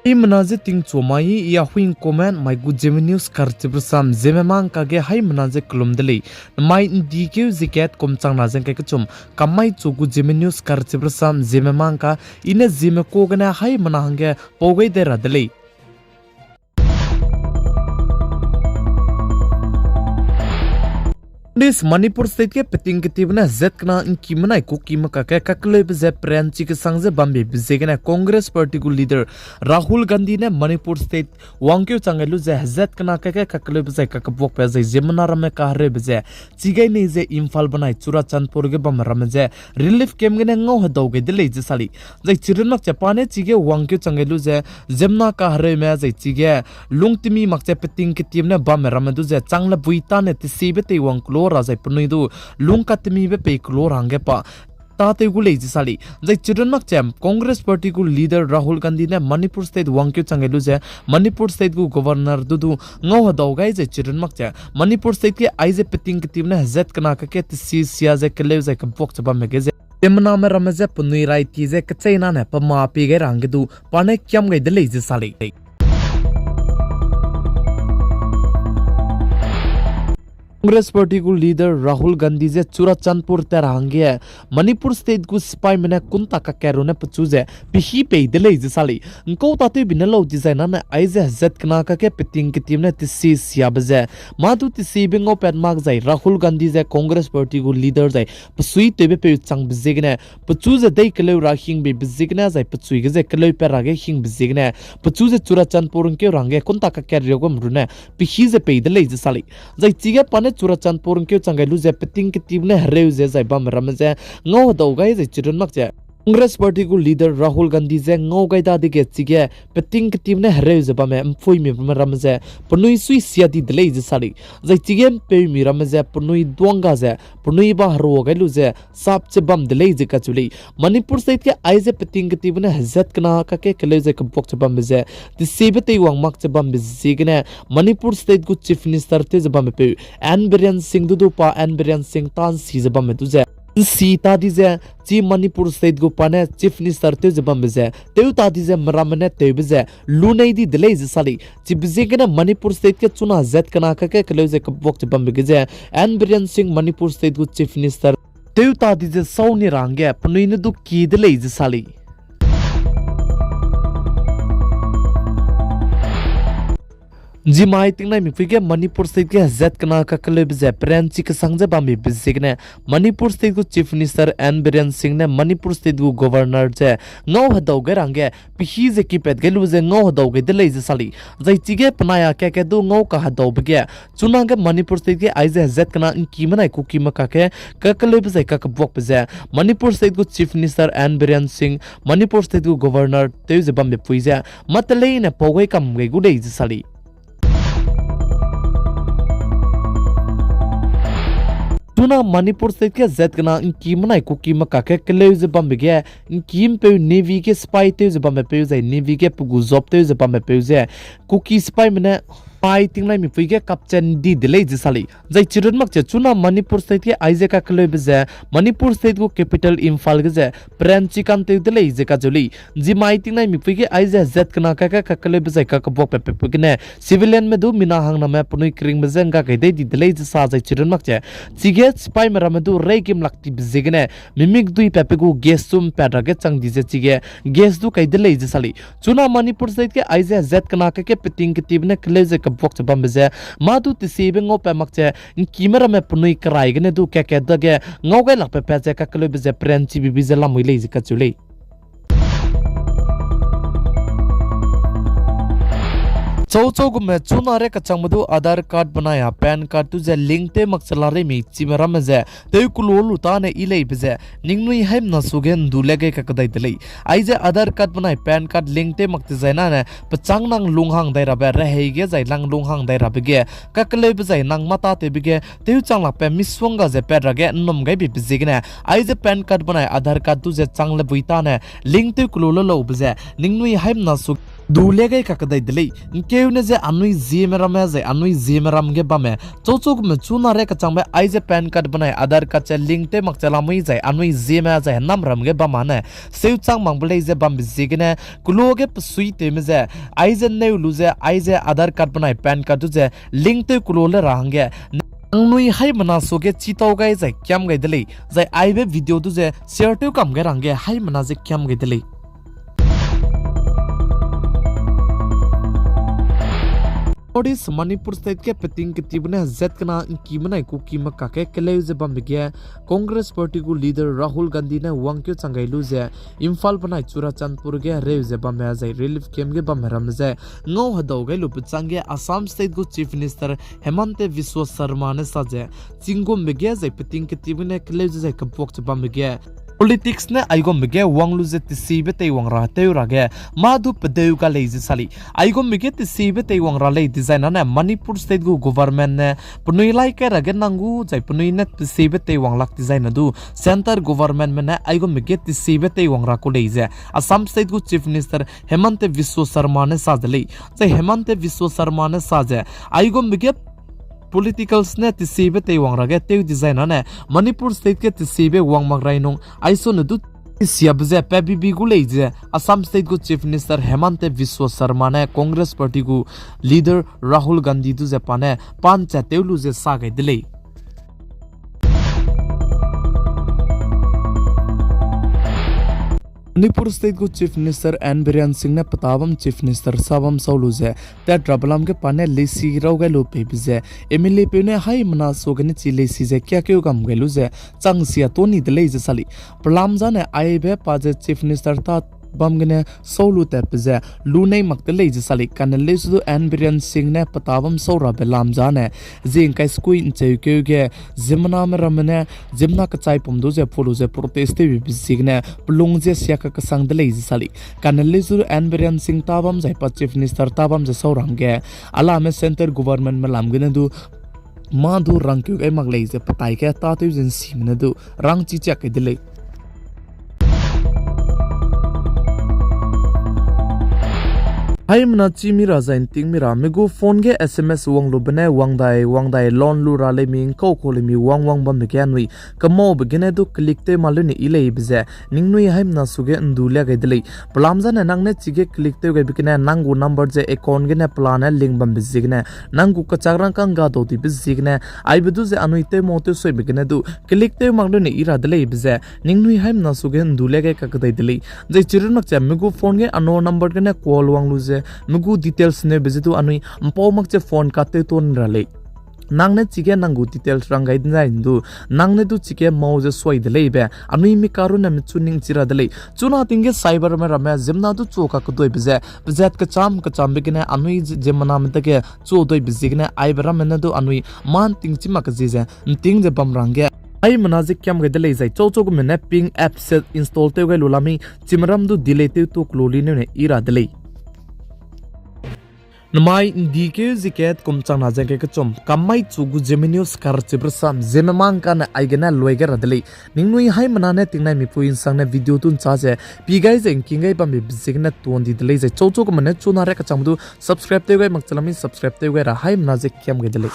I menaje ting chomai ya huing comment my good Zeme news karchibrsam Zeme mang kage hai menaje klumdeli mai dikeu ziket komchang na jeng kechum kamai chogu Zeme news karchibrsam Zeme mang ka ine Zeme ko gana hai manahangge pogei de radeli This Manipur state ke peting ketibna zet kana inki manai ko kima ka kakleb ze pranchi ke sangze bambe bizegena Congress party ku leader Rahul Gandhi ne Manipur state wangkeu changelu ze zet kana ka kakleb ze kakbok pe ze jemna rame ka hre beze chigai nei ze imphal banai Churachandpur ge bam rame ze relief camp ge ngau hadaw ge dele je sali ze chirinmak chapane chige wangkeu changelu ze jemna ka hre me ze chige lungtimi makche peting ketibna bam rame du ze changla buita ne tisibe te wangklo Razai Punuidu Lungkatmi be Peklor Hangepa Tate Guleji Sali. The children of Cham, Congress Party leader Rahul Gandhi ne Manipur State Wangkyu Changeluze, Manipur State Governor Dudu, no Dogai, the children of Cham, Manipur State Isaac Peting Timna Zet Kanaka see Siaze Kalev like a box of Magazine. Temana Ramaze Punui Rai Tize Katsena Pama Pige Rangedu, Panek Yamga the Lazy Sali. Congress party ku leader Rahul Gandhi je Churachandpur terangge Manipur state ku spy mena kunta ka kerone pchuze pihi pe dele je sali ko tate binalo designer na aize zet kana ka ke peting kitimne tisi siabze madu tisi bingo pen mark zai Rahul Gandhi je Congress party ku leader zai psui tebe pe chang bizigne pchuze dei kelo rahing be bizigna zai pchui ge je kelo pe rage hing bizigne pchuze Churachandpur ke range kunta ka keryogom rune pihi je pe dele je sali zai chige pane Churachandpur ke changalu ze peting kitibne hreu ze zai bam ramze ngo dogai ze chirun makje Congress party ku leader Rahul Gandhi ze ngo gaida de ge chige peting kitibne hreu ze bam mfoi mi ramze punui sui siadi dele ze sari zai chige pe mi ramze punui duanga ze punui ba hro gailu ze sap che bam dele ze ka chuli Manipur state ke aize peting kitibne hazat kana ka ke kele ze kabok che bam ze the sebete wang mak che bam zigne Manipur state ku chief minister te ze bam pe Biren Singh Dudu pa Biren Singh tan si ze bam tu ze Sita dize chi Manipur state go pane chief minister te jabam beze teu ta dize maramane te beze lunei di delay ze sali chi bizegena Manipur state ke chuna zet kana ka ke kaloze ka bok jabam bege Biren Singh Manipur state go chief minister teu ta dize sauni range pnuine du ki delay ze sali Zimai tingna mifike Manipur state ke zet kana ka kaleb ze pranchi ke sangje bambi bizigne Manipur state ku chief minister Biren Singh ne Manipur state ku governor je ngau hadaw ge range pihi ze ki pet gelu ze ngau hadaw ge delay ze sali zai chige panaya ke du ngau ka hadaw bege chuna ge Manipur state ke aize zet kana ki manai ku ki maka ke ka kaleb ze ka bok ze Manipur state ku chief minister Biren Singh Manipur state ku governor te ze bambi puize matlei ne pogoi kam ge gudei ze sali Tuna Manipur state ke zet kana inki manai ku ki maka ke kele ze bam bege inkim pe navy ke spy te ze bam pe ze navy ke pugu job te ze bam pe ze ku ki spy mane pai tinglai mi puige captain di delay je sali zai chirun mak che chuna Manipur state ke aize ka kele beze Manipur state ko capital Imphal ge je pranchi kan te delay je ka joli ji mai tinglai mi puige aize zet kana ka kele beze ka bok pe pe ne civilian me du mina hang na me punui kring beze nga ke de di delay je sa zai chirun mak che chige spy mera me du rei kim lakti beze ge ne mimik dui pe pe go guest sum pe ra ge chang di je chige guest du kai delay je sali chuna Manipur state ke aize zet kana ke peting ke tibne kele je bok bam beze madu tisibe ngo pe makche kimera me punui krai gene du ke dage ngo ge lak pe pe je ka kle beze prenchi bi bize la muile ji ka chule Chow gume chunare kachang madu Aadhaar card banaya PAN card tu je link te makchalare mi chimera me je teu kulolu ta ne ilei beze ningnui haim na sugen dulege ka kadai delei aije Aadhaar card banai PAN card link te makte jaina ne pachang nang lunghang dai rabe rehei ge jai lang lunghang dai rabe ge ka kle beze nang mata te bige teu chang lak pe miswanga je pe rage nom gai bi bizigne aije PAN card banai Aadhaar card tu je chang le buita ne link te kulolu lo beze ningnui haim na su दूले गई kakadai delay nkeu ne je anui Zeme ram je anui Zeme ram ge bame chochok me chuna re ka changbe ai je pan card banai Aadhaar card che link te mak chala mui jai anui Zeme je nam ram ge bama ne seu chang mang blai je bam zigene kulo ge psui te me je ai je ne lu je ai je Aadhaar card banai pan card je link te kulo le range nui hai mana so ge chitau gai jai kyam gai delay jai ai be video tu je share te kam ge range hai mana je kyam gai delay Odis Manipur state ke peting ke tibne zet kana ki manai ku ki makka ke kele je bam ge Congress party ku leader Rahul Gandhi ne wangkyo changai lu je Imphal banai Churachandpur ge re je bam ya jai relief camp ge bam ram je ngau hadau ge lu pchange Assam state ku chief minister Hemante Biswa Sharma ne sa je chingom ge jai peting ke tibne kele je kapok che bam ge Politics ne aigom mege wanglu je tisibe te wangra te urage madhu pedeu ka leiji sali aigom mege tisibe te wangra le design ne Manipur state gu government ne punui lai ke rage nangu jai punui ne tisibe te wanglak design du center government ne aigom mege tisibe te wangra ko leije Assam state gu chief minister Hemante Biswa Sharma ne sajali jai Hemante Biswa Sharma ne saje aigom mege Politicals ne tisibe te wangra ge te design ne Manipur state ke tisibe wang magrai nong aiso ne du siabje pbb gu leije Assam state gu chief minister Hemante Biswa Sharma ne Congress party gu leader Rahul Gandhi du je pane pan cha teulu je sa gai dile Manipur state ku chief minister N Biren Singh ne patavam chief minister Savam Saulu je ta trabalam ke pane lesi rau ga lo pe bije MLA pe ne hai mana so gani chi lesi je kya kyo gam gelu je chang sia to ni de le je sali pralam ja ne ai be pa je chief minister ta bam gane solu te pze lunei makte le je sali kan le su N Biren Singh ne patavam saura be lam ja ne jing kai skui in cheu ke ge jimna me ramne jimna ka chai pum do je polu je protest te bi signe plung je sia ka sang de le je sali kan le su N Biren Singh tabam jai pa chief minister tabam je saurang ge ala me center government me lam gane du madhu rang kyu ai mak le je patai ke ta tu jin simne du rang chi chak ke de le Hai mana chimi raza inting mira megu phone ge SMS wang lu bene wangdai lon lu ra le ming ko khole mi wang bam be kya nui kamo begene du click te malu ni ilei bze ningnui haim na suge ndule ga dele plamza na nangne chige click te ga bikene nangu number je account ge ne plan link bam bizigne nangu ka chagrang kang ga do ti bizigne ai bedu je anui te mo te soi begene du click te maglu ni ira dele bze ningnui haim na suge ndule ga ka dai dele je chirnak cha megu phone ge ano number ge ne call wang lu mugu details ne bezitu anui mpawmak che phone ka te ton rale nangne chige nangu details rangai dinai hindu nangne du chike mauze soi de lebe anui mi karu na chuning chira de le chuna tinge cyber me rame jimna du choka ko doi beze bezat ka cham begine anui jemana me take cho doi bezigine ai bara me na du anui man ting chima ka je ting je bam range ai manazik kyam ga de le jai chochog me ne ping app set install te ga lulami chimram du dilete tu kloli ne ira de le Namai ndike ziket kumchang na jengke kachom kamai chugu Zeme NEWS kar chibrasam Zeme mang kan aigena loiga radle ningnui hai manane tingnai mi puin sangne video tun cha je pigai jeng kingai pam bizigna ton di dele je chochok mane chuna re kacham du subscribe te gai makchalami subscribe te gai ra hai manaje kyam ge dele